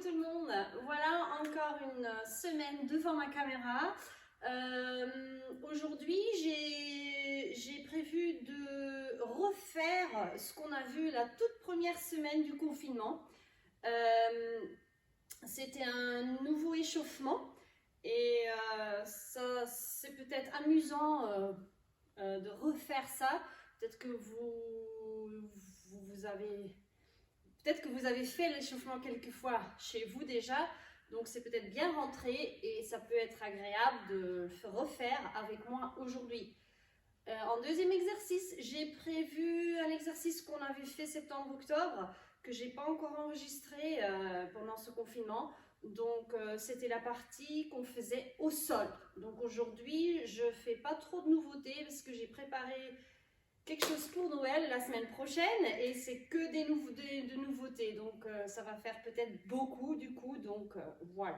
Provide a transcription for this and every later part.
tout le monde. Voilà encore une semaine devant ma caméra. Aujourd'hui, j'ai prévu de refaire ce qu'on a vu la toute première semaine du confinement. C'était un nouveau échauffement et ça c'est peut-être amusant de refaire ça. Peut-être que peut-être que vous avez fait l'échauffement quelquefois chez vous déjà, donc c'est peut-être bien rentré et ça peut être agréable de le refaire avec moi aujourd'hui. En deuxième exercice, j'ai prévu un exercice qu'on avait fait septembre-octobre, que j'ai pas encore enregistré pendant ce confinement. Donc c'était la partie qu'on faisait au sol. Donc aujourd'hui, je fais pas trop de nouveautés parce que j'ai préparé quelque chose pour Noël la semaine prochaine et c'est que de nouveautés, donc ça va faire peut-être beaucoup du coup, donc voilà.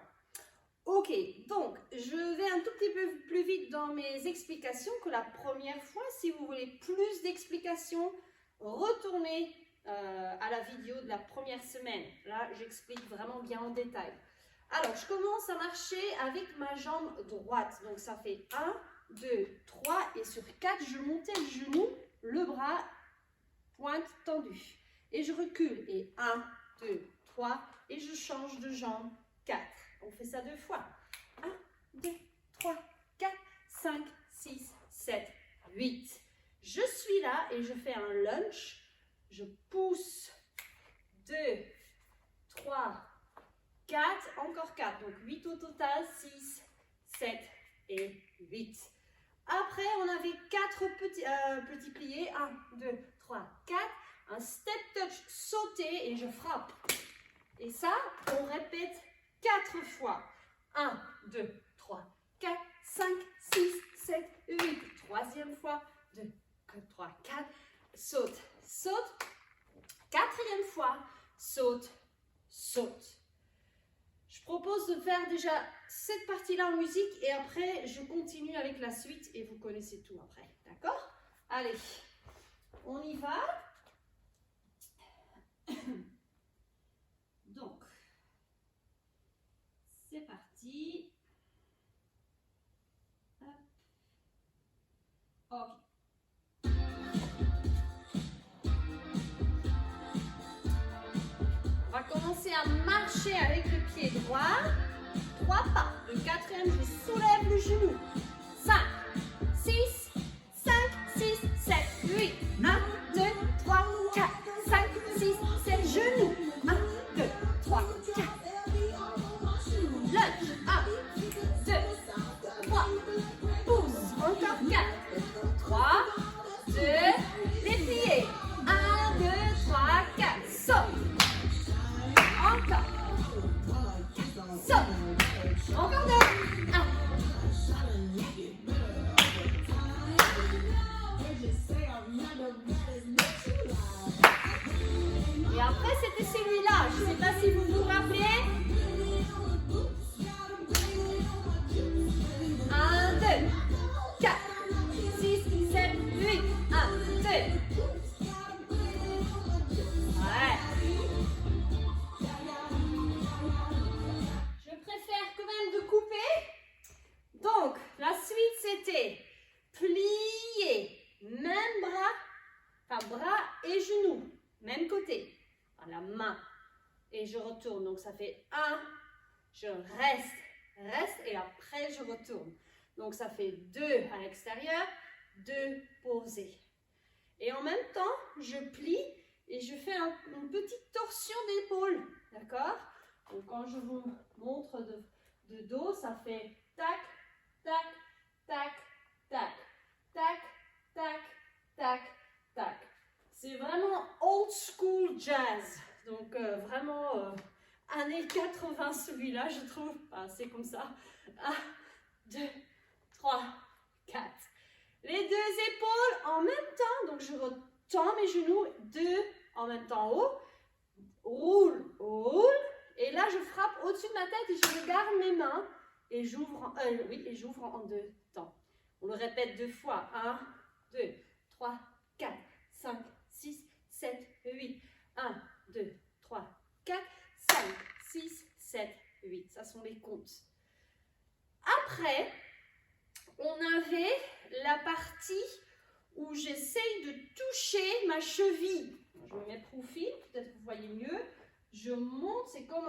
Ok, donc je vais un tout petit peu plus vite dans mes explications que la première fois. Si vous voulez plus d'explications, retournez à la vidéo de la première semaine. Là, j'explique vraiment bien en détail. Alors, je commence à marcher avec ma jambe droite. Donc, ça fait 1, 2, 3 et sur 4, je montais le genou, le bras, pointe tendue. Et je recule. Et 1, 2, 3 et je change de jambe. 4. On fait ça 2 fois. 1, 2, 3, 4, 5, 6, 7, 8. Je suis là et je fais un lunge. Je pousse. 2, 3, 4, encore 4. Donc 8 au total. 6, 7 et 8. Après, on avait 4 petits pliés. 1, 2, 3, 4. Un step touch sauté et je frappe. Et ça, on répète 4 fois. 1, 2, 3, 4, 5, 6, 7, 8. Troisième fois. 2, 3, 4. Saute, saute. Quatrième fois. Saute, saute. Je propose de faire déjà cette partie-là en musique et après, je continue avec la suite et vous connaissez tout après. D'accord? Allez, on y va. Donc, c'est parti. Hop. Ok. On va commencer à marcher avec le pied droit. 3 pas. Le quatrième, je soulève le genou. 5, 6, 5, 6, 7, 8. 1, 2, 3, 4, 5, 6, 7, genoux. 1, 2, 3, 4. Lunge. 1, 2, 3. Pousse. Encore 4. 3, 2. Les pliés. 1, 2, 3, 4. Saute. Encore. Saute. Encore 2. 1. Et après, c'était celui-là. Je ne sais pas si vous vous rappelez. 1, 2, 4, 6, 7, 8. 1, 2. Ouais. Je préfère quand même de couper. Donc, la suite, c'était plier, même bras, enfin bras et genoux, même côté, à la main. Et je retourne. Donc, ça fait 1, je reste et après, je retourne. Donc, ça fait 2 à l'extérieur, 2 posés. Et en même temps, je plie et je fais une petite torsion d'épaule. D'accord? Donc, quand je vous montre de dos, ça fait tac, tac, tac, tac, tac, tac, tac, tac. C'est vraiment old school jazz. Donc, vraiment années 80 celui-là, je trouve. Enfin, c'est comme ça. 1, 2, 3, 4. Les 2 épaules en même temps. Donc, je retends mes genoux. 2 en même temps haut. Roule, roule. Et là, je frappe au-dessus de ma tête et je regarde mes mains. Et j'ouvre en 2 temps. On le répète 2 fois. 1, 2, 3, 4, 5, 6, 7, 8. 1, 2, 3, 4, 5, 6, 7, 8. Ça sont les comptes. Après, on avait la partie où j'essaye de toucher ma cheville. Je me mets profil, peut-être que vous voyez mieux. Je monte, c'est comme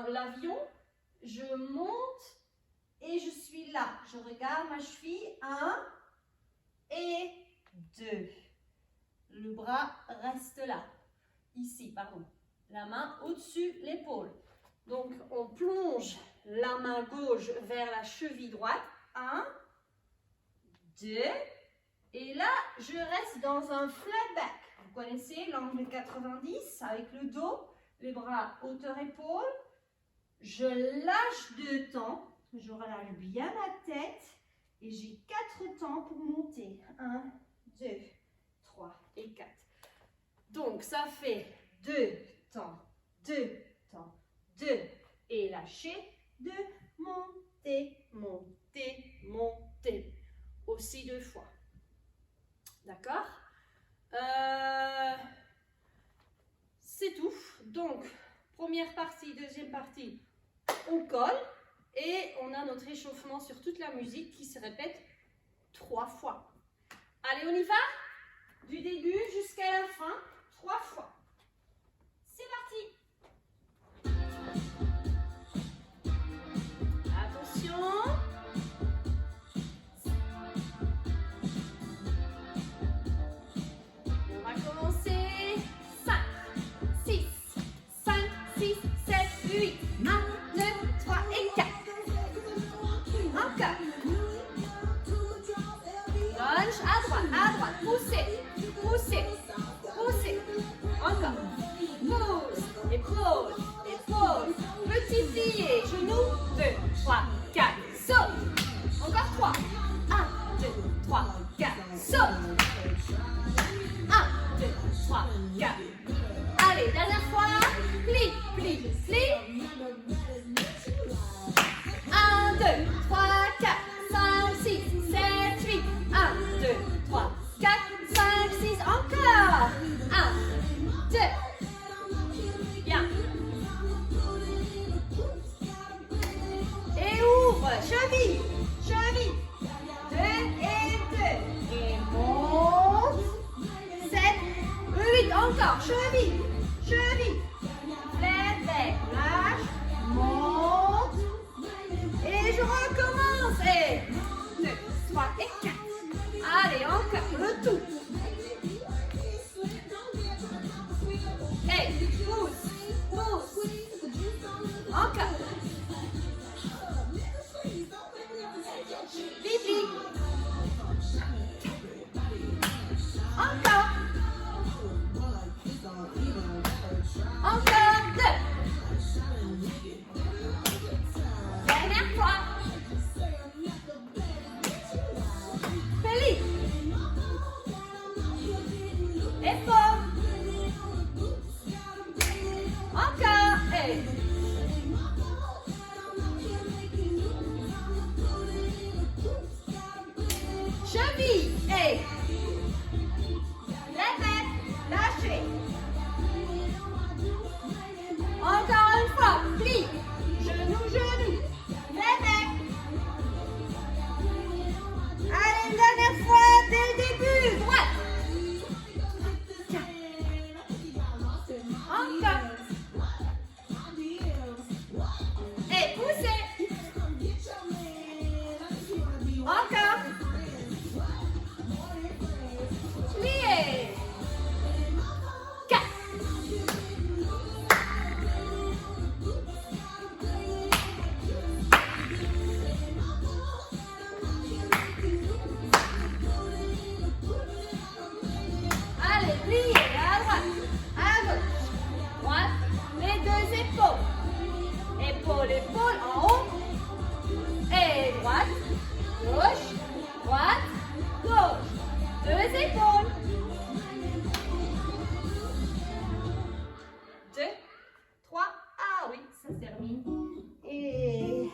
l'avion. Je monte et je suis là. Je regarde ma cheville. 1 et 2. Le bras reste là. Ici, pardon. La main au-dessus l'épaule. Donc, on plonge la main gauche vers la cheville droite. 1, 2. Et là, je reste dans un flat back. Vous connaissez l'angle 90 avec le dos, les bras hauteur épaule. Je lâche 2 temps. Je relâche bien la tête. Et j'ai 4 temps pour monter. 1, 2, 3 et 4. Donc, ça fait 2 temps, 2 temps, 2. Et lâcher, 2, monter, monter, monter. Aussi 2 fois. D'accord? C'est tout. Donc, première partie, deuxième partie, on colle. Et on a notre échauffement sur toute la musique qui se répète 3 fois. Allez, on y va? Du début jusqu'à la fin, 3 fois. C'est parti. Attention. On va commencer. 5, 6, 5, 6, 7, 8. 1, 2, 3 et 4. Encore. Lunge à droite, poussez, poussez, poussez. Encore. Pause, et pause, et pause. Petit plié, genoux, 2, 3, 4, saute. Encore 3. 1, 2, 3, 4, saute. 1, 2, 3, 4. Allez, dernière fois. Plie, plie, plie. 1, 2, 3, 4, 5, 6, 7, 8. 1, 2, 3, 4, 5, 6. Encore. 1, 2. Bien. Et ouvre. Cheville. Cheville. 2 et 2. Et monte. 7, 8. Encore. Cheville. Cheville. Flat back. Lâche. Monte. Et je recommence. Et 2, 3 et 4. Allez, encore le tout. Et pousse, pousse. Encore. Bibi. Encore. Encore 2. Dernière fois. Félix. Épaule. Encore. Et. Cheville. Et. Lève. Lâchez. Encore une fois. Plie. Genou, genou. Lève. Allez, une dernière fois dès le début. Droite. Encore. Et poussez. Encore. Pliez. 4. Allez, pliez à droite, à gauche, droite, les 2 épaules. Épaule, épaule en haut. Et droite, gauche, droite, gauche. 2 épaules. 2, 3. Ah oui, ça se termine. Et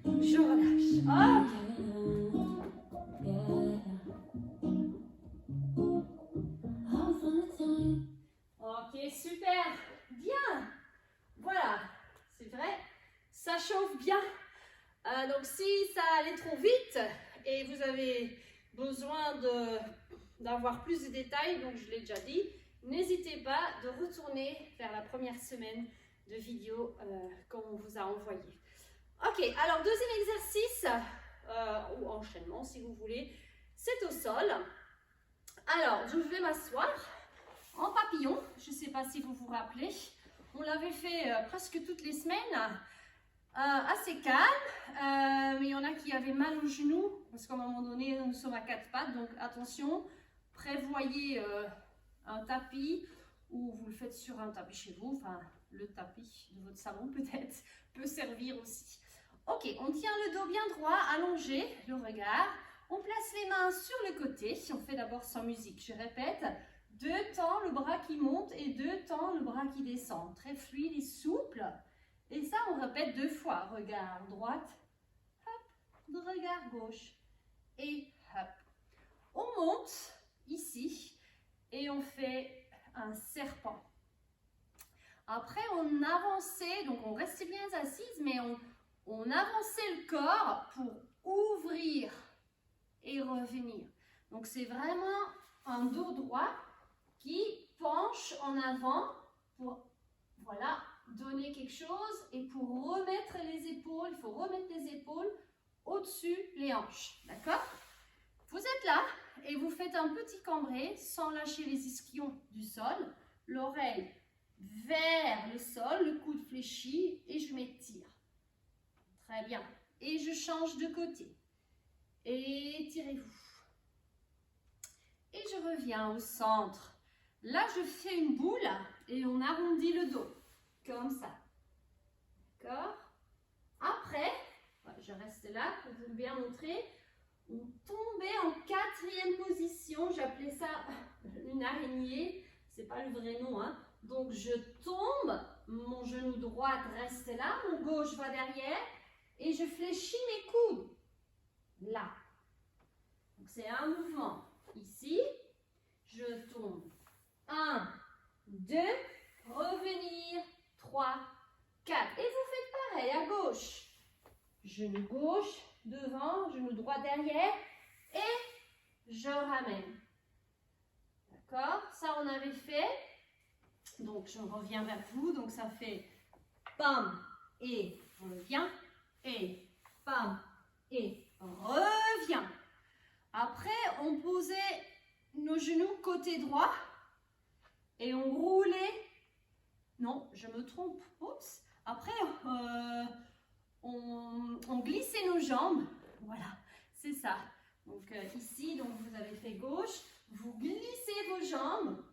je relâche. Ok, super. Bien. Voilà. C'est vrai. Ça chauffe bien. Donc si ça allait trop vite et vous avez besoin d'avoir plus de détails, donc je l'ai déjà dit, n'hésitez pas de retourner vers la première semaine de vidéo qu'on vous a envoyée. Ok, alors deuxième exercice, ou enchaînement si vous voulez, c'est au sol. Alors, je vais m'asseoir en papillon, je ne sais pas si vous vous rappelez, on l'avait fait presque toutes les semaines, assez calme, mais il y en a qui avaient mal aux genoux, parce qu'à un moment donné, nous sommes à 4 pattes, donc attention, prévoyez un tapis, ou vous le faites sur un tapis chez vous, enfin le tapis de votre salon peut-être, peut servir aussi. Ok, on tient le dos bien droit, allongé, le regard, on place les mains sur le côté, on fait d'abord sans musique, je répète, 2 temps le bras qui monte et 2 temps le bras qui descend, très fluide et souple. Et ça, on répète 2 fois. Regard droite, hop, regard gauche et hop. On monte ici et on fait un serpent. Après, on avançait, donc on restait bien assise, mais on avançait le corps pour ouvrir et revenir. Donc, c'est vraiment un dos droit qui penche en avant pour, voilà, donner quelque chose, et pour remettre les épaules, il faut remettre les épaules au-dessus les hanches, d'accord? Vous êtes là et vous faites un petit cambré sans lâcher les ischions du sol, l'oreille vers le sol, le coude fléchi et je m'étire. Très bien. Et je change de côté. Étirez-vous. Et je reviens au centre. Là, je fais une boule et on arrondit le dos. Comme ça. D'accord? Après, je reste là pour vous bien montrer. On tombait en 4e position. J'appelais ça une araignée. C'est pas le vrai nom, hein. Donc, je tombe. Mon genou droit reste là. Mon gauche va derrière. Et je fléchis mes coudes. Là. Donc, c'est un mouvement. Ici, je tombe. 1, 2, revenir. 3, 4. Et vous faites pareil à gauche. Genou gauche devant, genou droit derrière. Et je ramène. D'accord? Ça, on avait fait. Donc, je reviens vers vous. Donc, ça fait pam et revient. Et pam et revient. Après, on posait nos genoux côté droit. Et on roulait. Non, je me trompe. Oups. Après, on glissait nos jambes. Voilà, c'est ça. Donc ici, donc vous avez fait gauche. Vous glissez vos jambes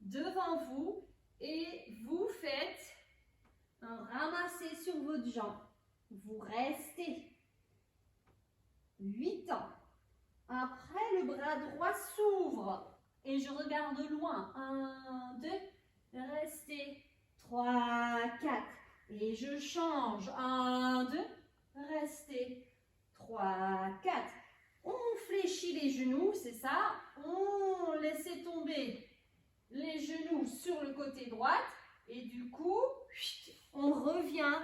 devant vous et vous faites un ramassé sur votre jambe. Vous restez 8 ans. Après, le bras droit s'ouvre et je regarde loin. 1, 2, restez. 3, 4. Et je change. 1, 2, restez. 3, 4. On fléchit les genoux, c'est ça. On laisse tomber les genoux sur le côté droit. Et du coup, on revient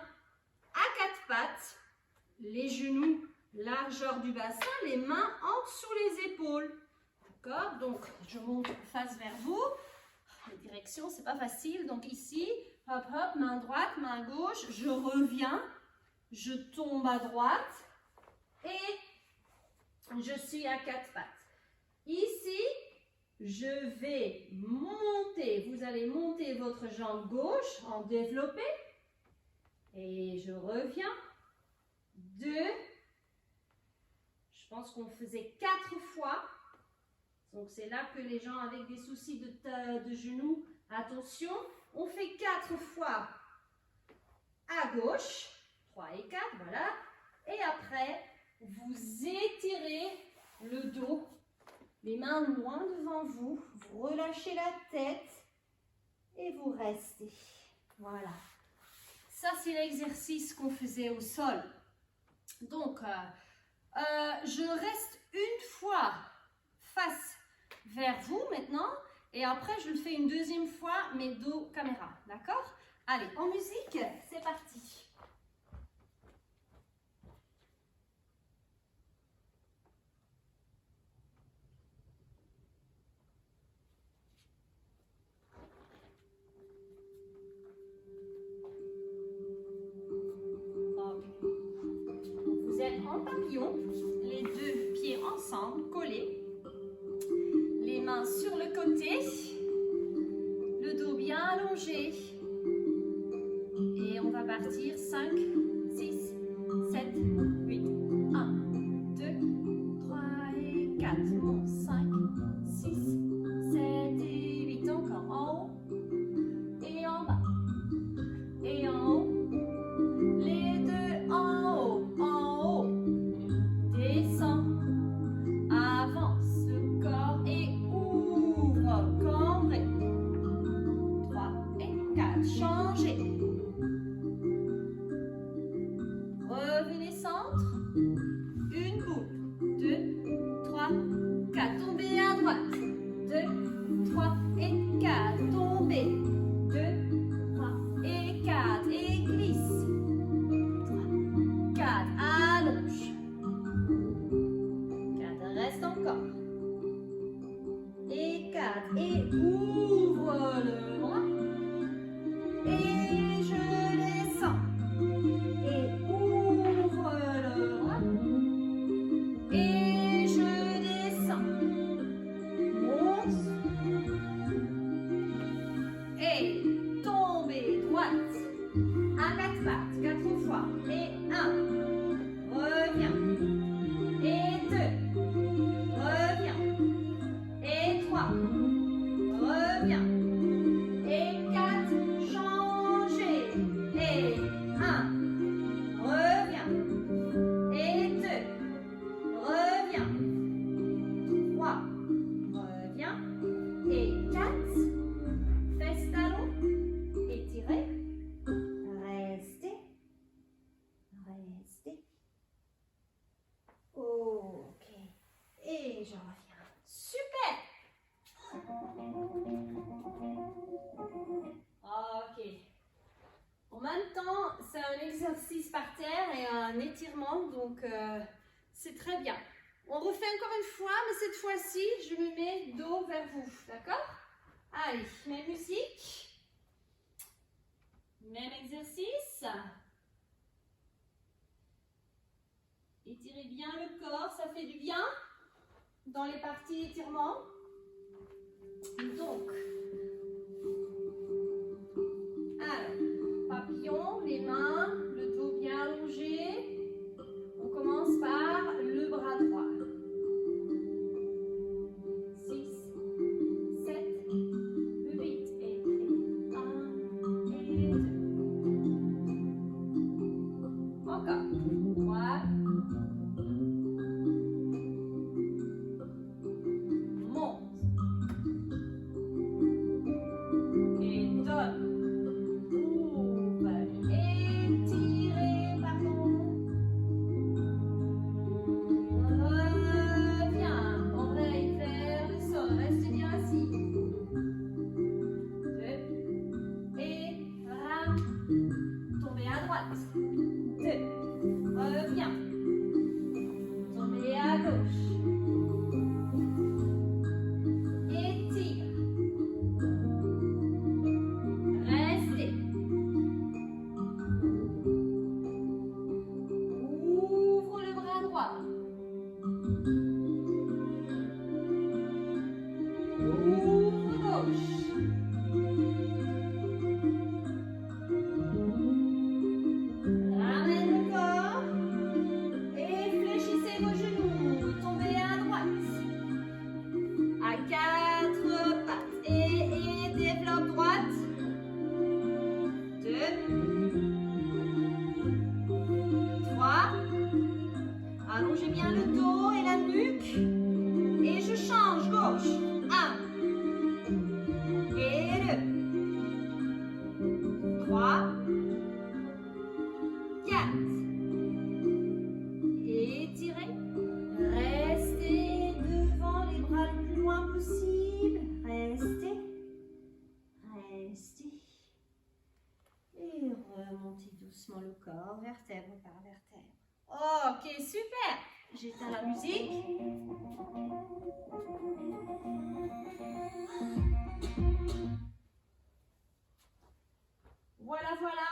à 4 pattes. Les genoux, largeur du bassin, les mains en dessous les épaules. D'accord? Donc, je monte face vers vous. La direction, c'est pas facile. Donc ici, hop, hop, main droite, main gauche. Je reviens. Je tombe à droite. Et je suis à 4 pattes. Ici, je vais monter. Vous allez monter votre jambe gauche en développé. Et je reviens. 2. Je pense qu'on faisait 4 fois. Donc, c'est là que les gens avec des soucis de genoux, attention, on fait 4 fois à gauche. 3 et 4, voilà. Et après, vous étirez le dos, les mains loin devant vous. Vous relâchez la tête et vous restez. Voilà. Ça, c'est l'exercice qu'on faisait au sol. Donc, je reste une fois face vers vous maintenant. Et après, je le fais une deuxième fois, mais dos caméra. D'accord? Allez, en musique, c'est parti. papillon, les deux pieds ensemble, collés, les mains sur le côté, le dos bien allongé. Et on va partir 5, 6, 7, 8, 1, 2, 3 et 4, bon, 5, 6, 7 et 8, encore en haut et en bas et en haut, les deux en haut, descend, avance le corps et ouvre, cambré, 3 et 4, changez. Revenez centre, une boucle, 2, 3, 4, tombez à droite, 2, 3 et 4, tombez, 2, 3 et 4, et glisse, 3, 4, allonge, 4, reste encore, et 4, et ouvre le bras, et je descends. Et ouvre le bras et je descends, monte et tombez droite à 4 pattes, 4 fois et 1, reviens et 2, reviens et 3, reviens et 4, changez et 1, reviens, et 2, reviens, 3, reviens, et 4, fesses talons, étirez, restez, restez, ok, et je reviens, super, ok. En même temps, c'est un exercice par terre et un étirement, donc c'est très bien. On refait encore une fois, mais cette fois-ci, je me mets dos vers vous, d'accord? Allez, même musique, même exercice. Étirez bien le corps, ça fait du bien dans les parties d'étirement. Donc, alors, papillon, les mains, le dos bien allongé. On commence par le bras droit. 6, 7, 8 et 1 et 2. Encore. 3. Monte. Et donne. Allongez bien le dos et la nuque. Et je change, gauche. 1. Et 2. 3. 4. Étirez. Restez devant les bras le plus loin possible. Restez. Restez. Et remontez doucement le corps, vertèbre par vertèbre. Ok, super. J'éteins la musique. Voilà, voilà.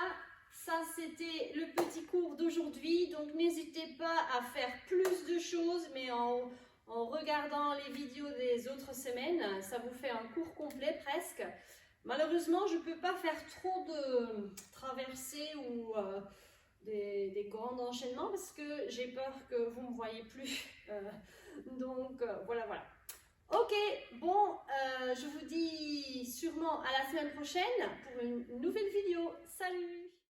ça c'était le petit cours d'aujourd'hui. Donc n'hésitez pas à faire plus de choses, mais en regardant les vidéos des autres semaines, ça vous fait un cours complet presque. Malheureusement, je ne peux pas faire trop de traversées ou des grands enchaînements parce que j'ai peur que vous ne me voyez plus. Voilà. Ok, bon, je vous dis sûrement à la semaine prochaine pour une nouvelle vidéo. Salut!